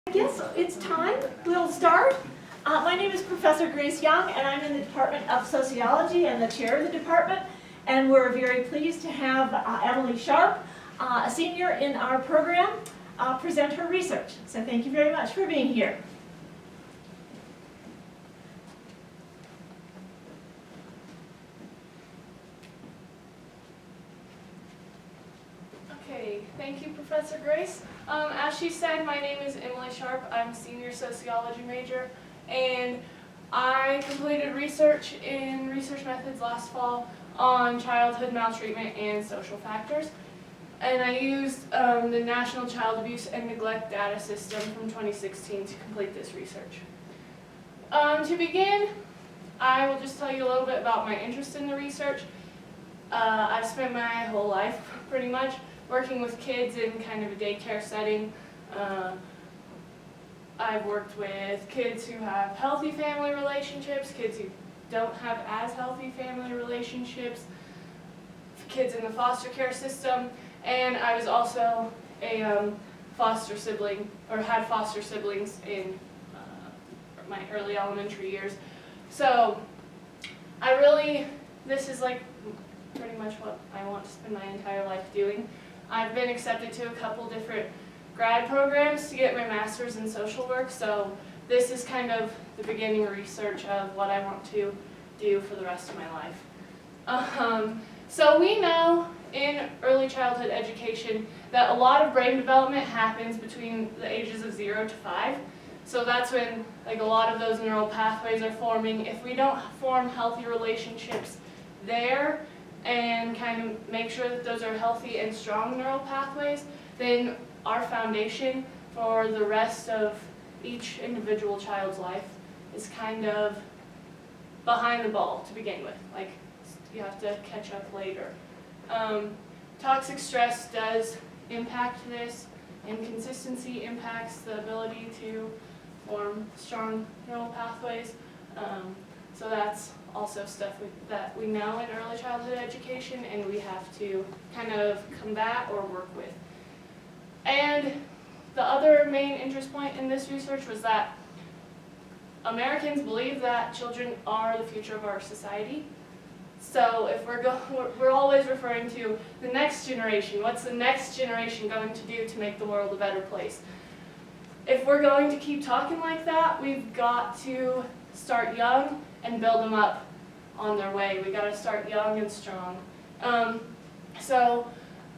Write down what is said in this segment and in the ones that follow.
I guess it's time. We'll start. My name is Professor Grace Young, and I'm in the Department of Sociology and the chair of the department. And we're very pleased to have Emily Sharpe, a senior in our program, present her research. So thank you very much for being here. Okay, thank you, Professor Grace. As she said, my name is Emily Sharpe. I'm a senior sociology major, and I completed research in research methods last fall on childhood maltreatment and social factors. And I used the National Child Abuse and Neglect Data System from 2016 to complete this research. To begin, I will just tell you a little bit about my interest in the research. I've spent my whole life, pretty much, working with kids in kind of a daycare setting. I've worked with kids who have healthy family relationships, kids who don't have as healthy family relationships, kids in the foster care system, and I was also a foster sibling, or had foster siblings in my early elementary years. So this is like pretty much what I want to spend my entire life doing. I've been accepted to a couple different grad programs to get my master's in social work, so this is kind of the beginning research of what I want to do for the rest of my life. So we know in early childhood education that a lot of brain development happens between the ages of 0 to 5. So that's when a lot of those neural pathways are forming. If we don't form healthy relationships there, and kind of make sure that those are healthy and strong neural pathways, then our foundation for the rest of each individual child's life is kind of behind the ball to begin with. Like, you have to catch up later. Toxic stress does impact this, and consistency impacts the ability to form strong neural pathways. So that's also stuff that we know in early childhood education, and we have to kind of combat or work with. And the other main interest point in this research was that Americans believe that children are the future of our society. So if we're always referring to the next generation. What's the next generation going to do to make the world a better place? If we're going to keep talking like that, we've got to start young and build them up on their way. We got to start young and strong. So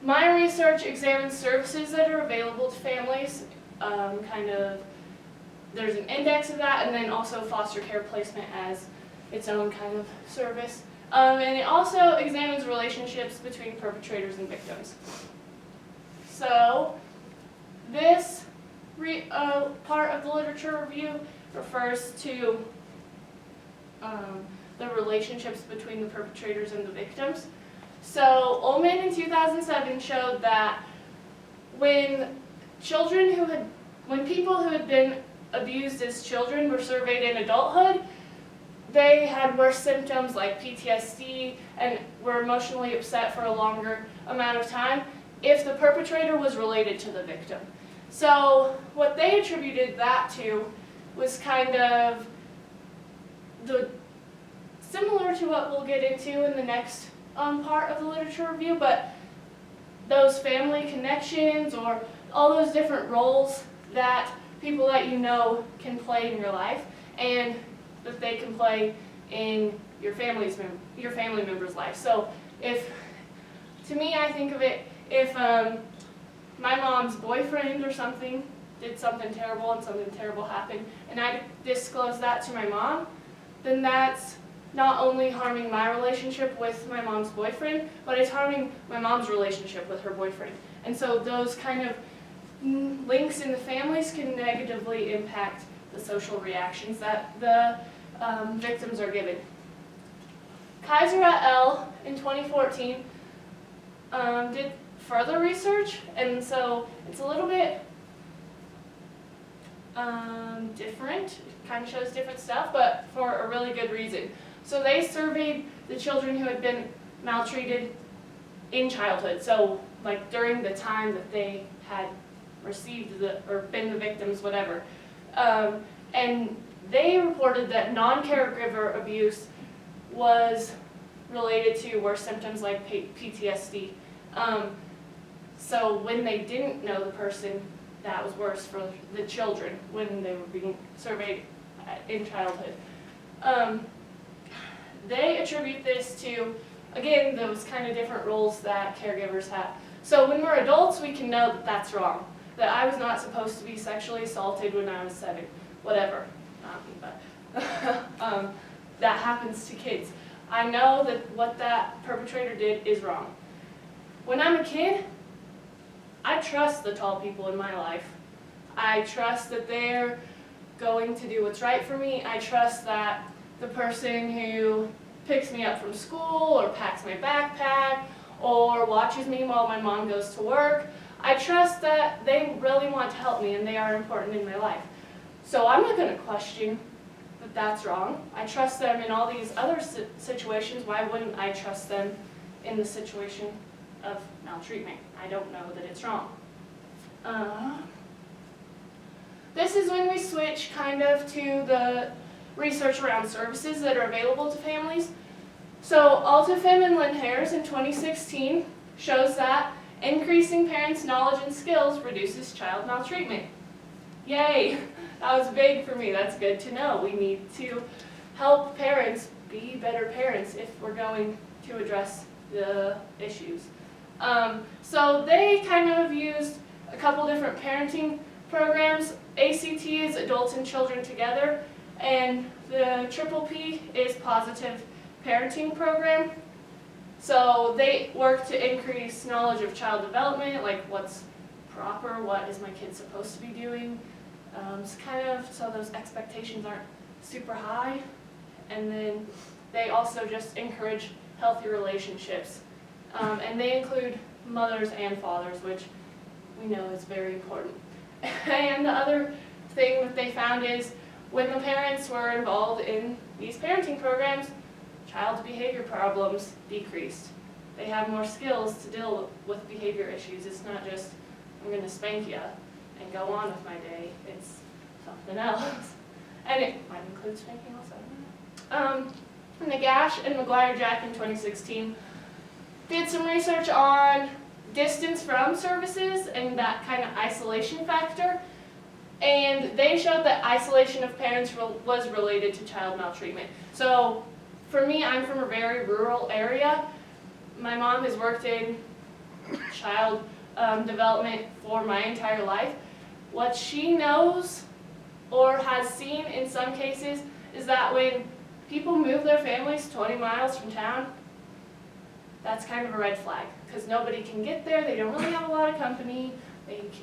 my research examines services that are available to families. There's an index of that, and then also foster care placement as its own kind of service. And it also examines relationships between perpetrators and victims. So this part of the literature review refers to the relationships between the perpetrators and the victims. So Ullman in 2007 showed that when people who had been abused as children were surveyed in adulthood, they had worse symptoms like PTSD and were emotionally upset for a longer amount of time if the perpetrator was related to the victim. So what they attributed that to was kind of similar to what we'll get into in the next part of the literature review, but those family connections or all those different roles that people that you know can play in your life, and that they can play in your family member's life. So to me, I think of it, if my mom's boyfriend or something did something terrible and something terrible happened, and I disclose that to my mom, then that's not only harming my relationship with my mom's boyfriend, but it's harming my mom's relationship with her boyfriend. And so those kind of links in the families can negatively impact the social reactions that the victims are given. Kaiser et al. In 2014 did further research, and so it's a little bit different. It kind of shows different stuff, but for a really good reason. So they surveyed the children who had been maltreated in childhood, so like during the time that they had received or been the victims, whatever. And they reported that non-caregiver abuse was related to worse symptoms like PTSD. So when they didn't know the person, that was worse for the children when they were being surveyed in childhood. They attribute this to, again, those kind of different roles that caregivers have. So when we're adults, we can know that that's wrong, that I was not supposed to be sexually assaulted when I was 7, whatever, not me, but that happens to kids. I know that what that perpetrator did is wrong. When I'm a kid, I trust the tall people in my life. I trust that they're going to do what's right for me. I trust that the person who picks me up from school or packs my backpack or watches me while my mom goes to work, I trust that they really want to help me and they are important in my life. So I'm not going to question that that's wrong. I trust them in all these other situations. Why wouldn't I trust them in the situation of maltreatment? I don't know that it's wrong. This is when we switch kind of to the research around services that are available to families. So Altafim and Lynn-Harris in 2016 shows that increasing parents' knowledge and skills reduces child maltreatment. Yay! That was big for me. That's good to know. We need to help parents be better parents if we're going to address the issues. So they kind of used a couple different parenting programs. ACT is Adults and Children Together, and the Triple P is Positive Parenting Program. So they work to increase knowledge of child development, like what's proper, what is my kid supposed to be doing, so those expectations aren't super high. And then they also just encourage healthy relationships. And they include mothers and fathers, which we know is very important. And the other thing that they found is when the parents were involved in these parenting programs, child's behavior problems decreased. They have more skills to deal with behavior issues. It's not just, I'm going to spank you and go on with my day. It's something else. And it might include spanking also. Nagash and McGuire-Jack in 2016 did some research on distance from services and that kind of isolation factor. And they showed that isolation of parents was related to child maltreatment. So for me, I'm from a very rural area. My mom has worked in child development for my entire life. What she knows or has seen in some cases is that when people move their families 20 miles from town, that's kind of a red flag because nobody can get there. They don't really have a lot of company.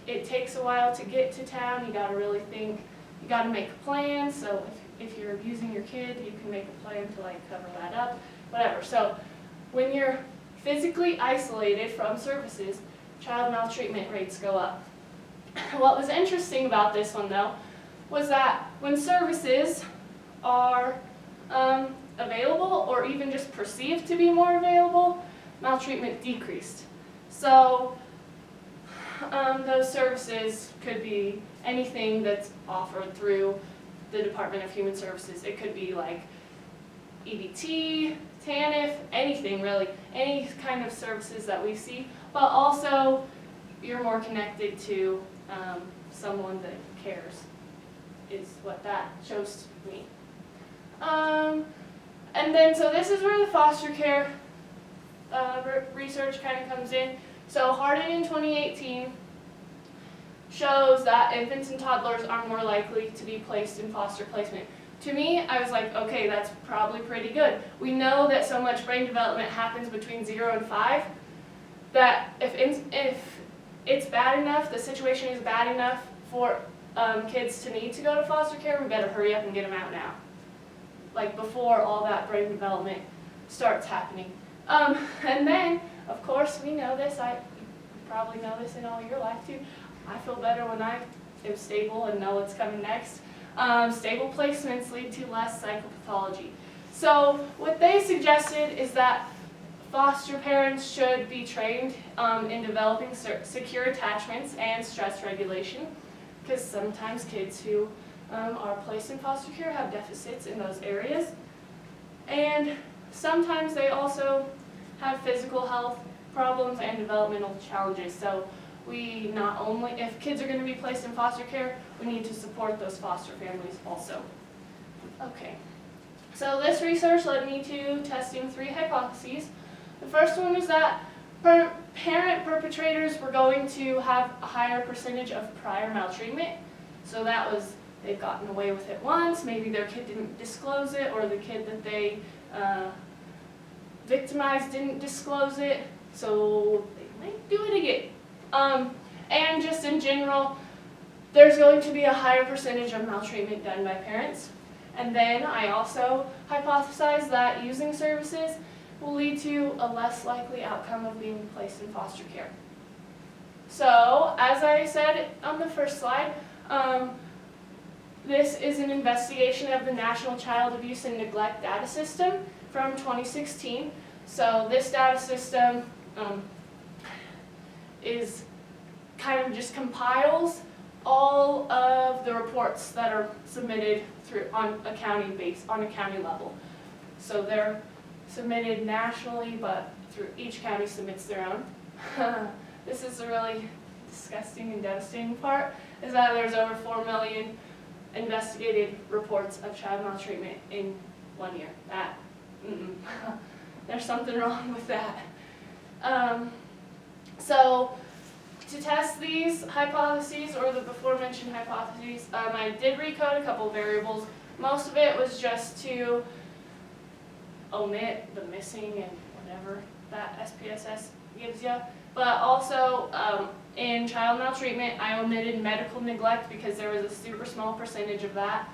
It takes a while to get to town. You got to really think. You got to make a plan. So if you're abusing your kid, you can make a plan to like cover that up, whatever. So when you're physically isolated from services, child maltreatment rates go up. What was interesting about this one though was that when services are available or even just perceived to be more available, maltreatment decreased. So those services could be anything that's offered through the Department of Human Services. It could be like EBT, TANF, anything really, any kind of services that we see, but also you're more connected to someone that cares is what that shows to me. And then, so this is where the foster care research kind of comes in. So Hardin in 2018 shows that infants and toddlers are more likely to be placed in foster placement. To me, I was like, okay, that's probably pretty good. We know that so much brain development happens between 0 and 5, that if it's bad enough, the situation is bad enough for kids to need to go to foster care, we better hurry up and get them out now. Like before all that brain development starts happening. And then, of course, we know this, you probably know this in all your life too, I feel better when I am stable and know what's coming next. Stable placements lead to less psychopathology. So what they suggested is that foster parents should be trained in developing secure attachments and stress regulation, because sometimes kids who are placed in foster care have deficits in those areas. And sometimes they also have physical health problems and developmental challenges. So we not only, if kids are going to be placed in foster care, we need to support those foster families also. Okay, so this research led me to testing 3 hypotheses. The first one is that parent perpetrators were going to have a higher percentage of prior maltreatment. So that was, they've gotten away with it once, maybe their kid didn't disclose it, or the kid that they victimized didn't disclose it, so they might do it again. And just in general, there's going to be a higher percentage of maltreatment done by parents. And then I also hypothesized that using services will lead to a less likely outcome of being placed in foster care. So, as I said on the first slide, this is an investigation of the National Child Abuse and Neglect Data System from 2016. So this data system is kind of just compiles all of the reports that are submitted through on a county level. So they're submitted nationally, but through each county submits their own. This is the really disgusting and devastating part, is that there's over 4 million investigated reports of child maltreatment in 1 year. There's something wrong with that. So to test these hypotheses, or the before mentioned hypotheses, I did recode a couple variables. Most of it was just to omit the missing and whatever that SPSS gives you. But also in child maltreatment, I omitted medical neglect because there was a super small percentage of that.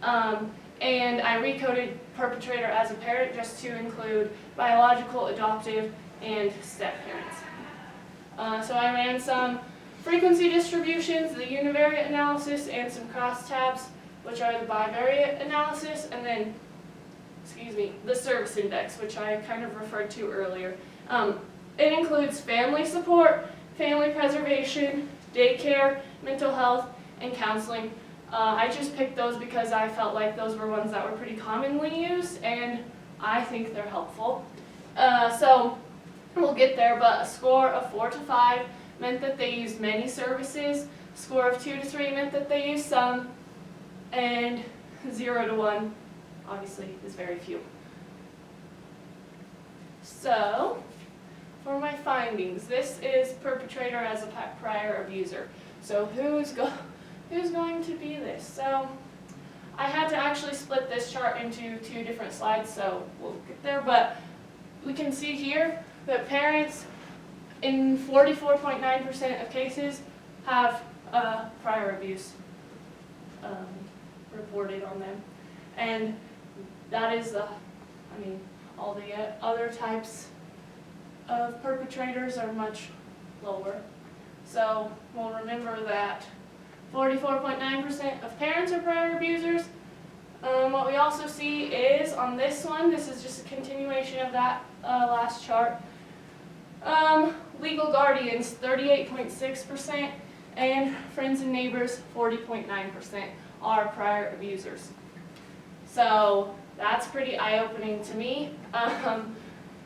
And I recoded perpetrator as a parent just to include biological, adoptive, and step parents. So I ran some frequency distributions, the univariate analysis, and some crosstabs, which are the bivariate analysis, and then, the service index, which I kind of referred to earlier. It includes family support, family preservation, daycare, mental health, and counseling. I just picked those because I felt like those were ones that were pretty commonly used, and I think they're helpful. So we'll get there, but a score of 4 to 5 meant that they used many services, a score of 2 to 3 meant that they used some, and 0 to 1 obviously is very few. So, for my findings, this is perpetrator as a prior abuser. So who's going to be this? So I had to actually split this chart into 2 different slides, so we'll get there, but we can see here that parents in 44.9% of cases have prior abuse reported on them. And that is all the other types of perpetrators are much lower. So we'll remember that 44.9% of parents are prior abusers. What we also see is on this one, this is just a continuation of that last chart. Legal guardians, 38.6%, and friends and neighbors, 40.9% are prior abusers. So that's pretty eye-opening to me.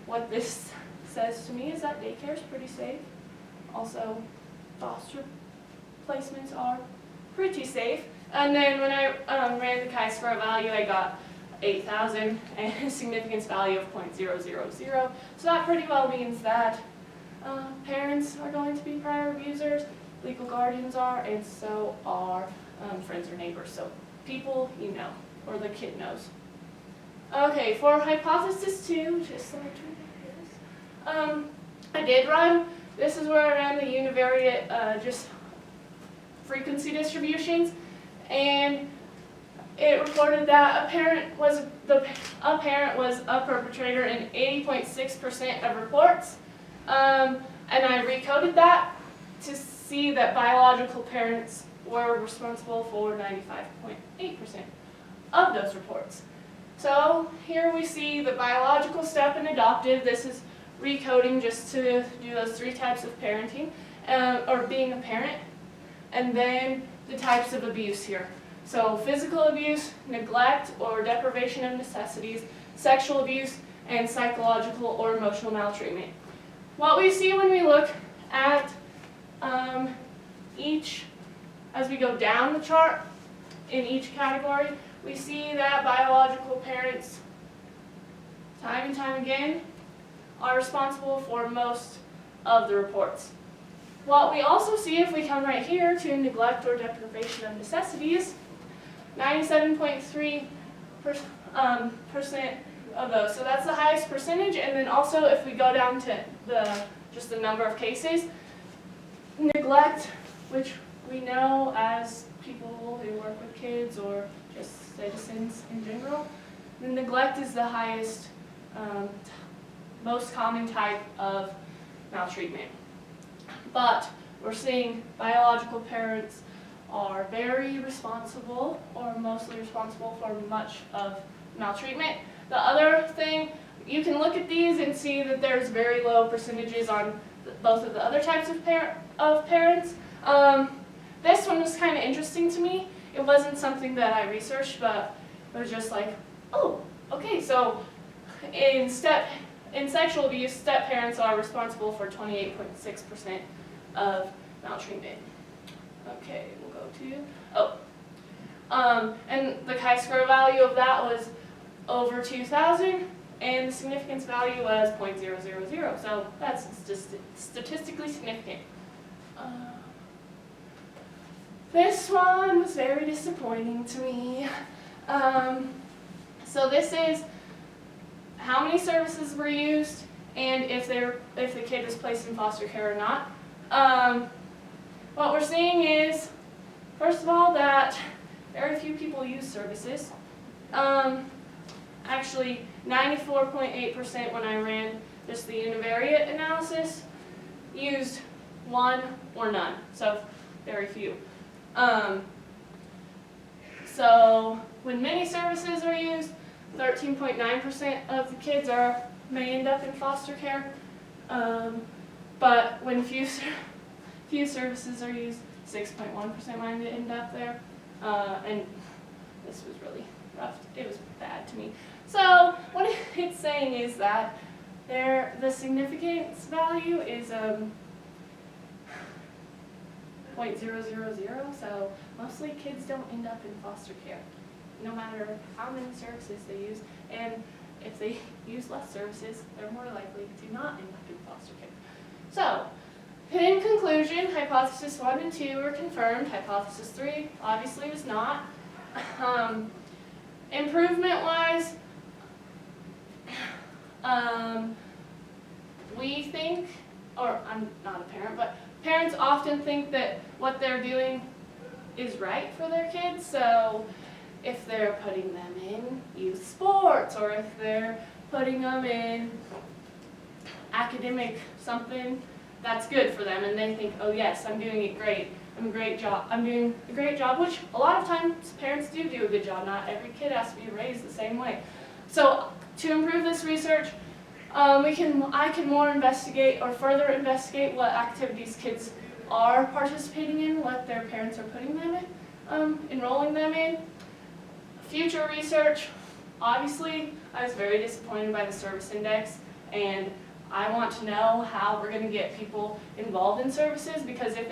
What this says to me is that daycare is pretty safe. Also, foster placements are pretty safe. And then when I ran the chi-square value, I got 8,000 and a significance value of 0.000. So that pretty well means that parents are going to be prior abusers, legal guardians are, and so are friends or neighbors. So people you know, or the kid knows. Okay, for hypothesis 2, just so I did run, this is where I ran the univariate just frequency distributions, and it reported that a parent was a perpetrator in 80.6% of reports, and I recoded that to see that biological parents were responsible for 95.8% of those reports. So here we see the biological step and adoptive. This is recoding just to do those 3 types of parenting, or being a parent, and then the types of abuse here. So physical abuse, neglect or deprivation of necessities, sexual abuse, and psychological or emotional maltreatment. What we see when we look at each, as we go down the chart in each category, we see that biological parents, time and time again, are responsible for most of the reports. What we also see if we come right here to neglect or deprivation of necessities, 97.3% of those. So that's the highest percentage. And then also if we go down to just the number of cases, neglect, which we know as people who work with kids or just citizens in general, the neglect is the highest, most common type of maltreatment. But we're seeing biological parents are very responsible or mostly responsible for much of maltreatment. The other thing, you can look at these and see that there's very low percentages on both of the other types of parents. This one was kind of interesting to me. It wasn't something that I researched, but it was just like, oh, okay, so in sexual abuse, step-parents are responsible for 28.6% of maltreatment. Okay, we'll go to, and the chi-square value of that was over 2,000, and the significance value was 0.000, so that's statistically significant. This one was very disappointing to me. So this is how many services were used, and if the kid was placed in foster care or not. What we're seeing is, first of all, that very few people use services. Actually, 94.8% when I ran just the univariate analysis used one or none, so very few. So when many services are used, 13.9% of the kids may end up in foster care, but when few services are used, 6.1% might end up there, and this was really rough. It was bad to me. So what it's saying is that the significance value is 0.000, so mostly kids don't end up in foster care, no matter how many services they use, and if they use less services, they're more likely to not end up in foster care. So, in conclusion, hypothesis 1 and 2 were confirmed. Hypothesis 3 obviously was not. Improvement-wise, we think, or I'm not a parent, but parents often think that what they're doing is right for their kids. So if they're putting them in youth sports, or if they're putting them in academic something, that's good for them, and they think, oh yes, I'm doing it great. I'm doing a great job, which a lot of times parents do a good job. Not every kid has to be raised the same way. So to improve this research, I can more investigate or further investigate what activities kids are participating in, what their parents are putting them in, enrolling them in. Future research, obviously, I was very disappointed by the service index, and I want to know how we're going to get people involved in services, because if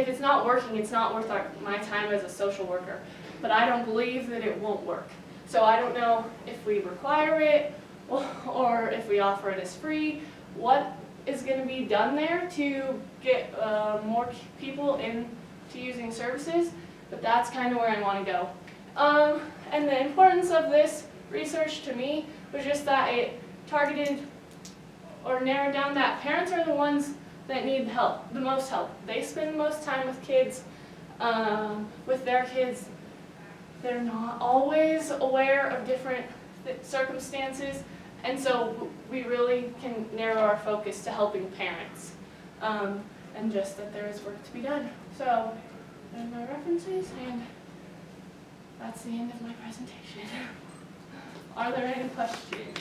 it's not working, it's not worth my time as a social worker. But I don't believe that it won't work. So I don't know if we require it or if we offer it as free. What is going to be done there to get more people into using services? But that's kind of where I want to go. And the importance of this research to me was just that it targeted or narrowed down that parents are the ones that need help, the most help. They spend the most time with kids, with their kids. They're not always aware of different circumstances, and so we really can narrow our focus to helping parents, and just that there is work to be done. So, there's my references, and that's the end of my presentation. Are there any questions?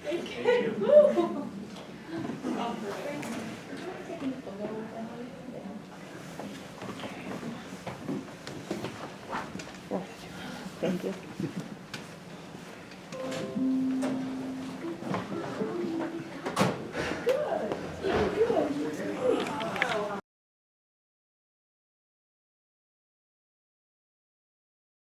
Thank you. Woo. Oh, perfect. Thank you.